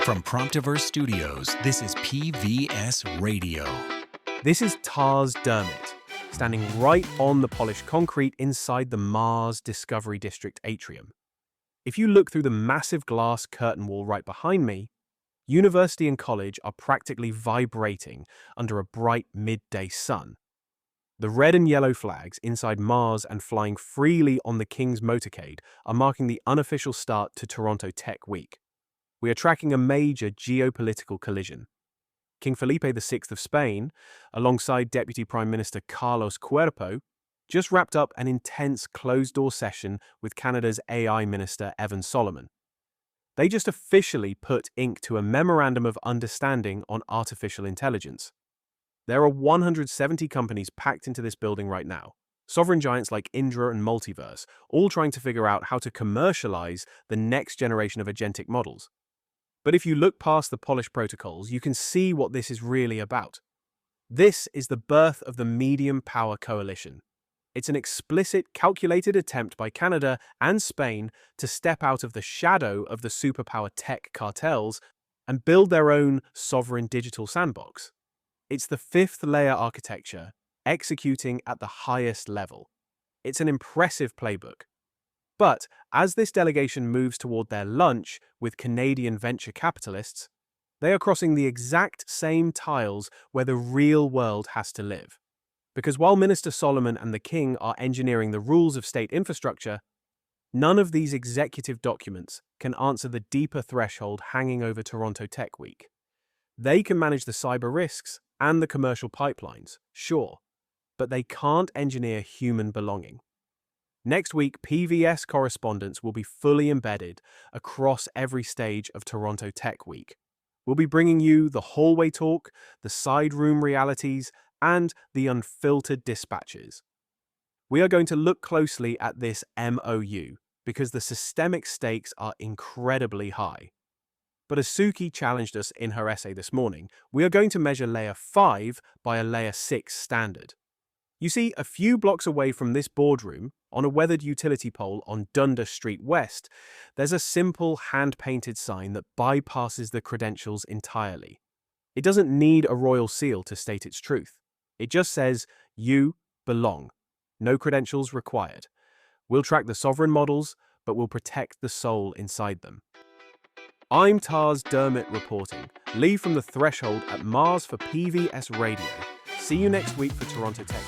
From Promptiverse Studios, this is PvS Radio. This is Tars Dermot, standing right on the polished concrete inside the MaRs Discovery District atrium. If you look through the massive glass curtain wall right behind me, university and college are practically vibrating under a bright midday sun. The red and yellow flags inside MaRs and flying freely on the King's motorcade are marking the unofficial start to Toronto Tech Week. We are tracking a major geopolitical collision. King Felipe VI of Spain, alongside Deputy Prime Minister Carlos Cuerpo, just wrapped up an intense closed-door session with Canada's AI Minister Evan Solomon. They just officially put ink to a Memorandum of Understanding on artificial intelligence. There are 170 companies packed into this building right now, sovereign giants like Indra and Multiverse, all trying to figure out how to commercialize the next generation of agentic models. But if you look past the polished protocols, you can see what this is really about. This is the birth of the Medium Power Coalition. It's an explicit, calculated attempt by Canada and Spain to step out of the shadow of the superpower tech cartels and build their own sovereign digital sandbox. It's the fifth layer architecture, executing at the highest level. It's an impressive playbook. But as this delegation moves toward their lunch with Canadian venture capitalists, they are crossing the exact same tiles where the real world has to live. Because while Minister Solomon and the King are engineering the rules of state infrastructure, none of these executive documents can answer the deeper threshold hanging over Toronto Tech Week. They can manage the cyber risks and the commercial pipelines, sure, but they can't engineer human belonging. Next week, PvS correspondents will be fully embedded across every stage of Toronto Tech Week. We'll be bringing you the hallway talk, the side room realities, and the unfiltered dispatches. We are going to look closely at this MOU because the systemic stakes are incredibly high. But as Suki challenged us in her essay this morning, we are going to measure Layer 5 by a Layer 6 standard. You see, a few blocks away from this boardroom, on a weathered utility pole on Dundas Street West, there's a simple hand-painted sign that bypasses the credentials entirely. It doesn't need a royal seal to state its truth. It just says, "You belong. No credentials required. We'll track the sovereign models, but we'll protect the soul inside them." I'm Tars Dermot reporting, live from the threshold at MaRs for PvS Radio. See you next week for Toronto Tech.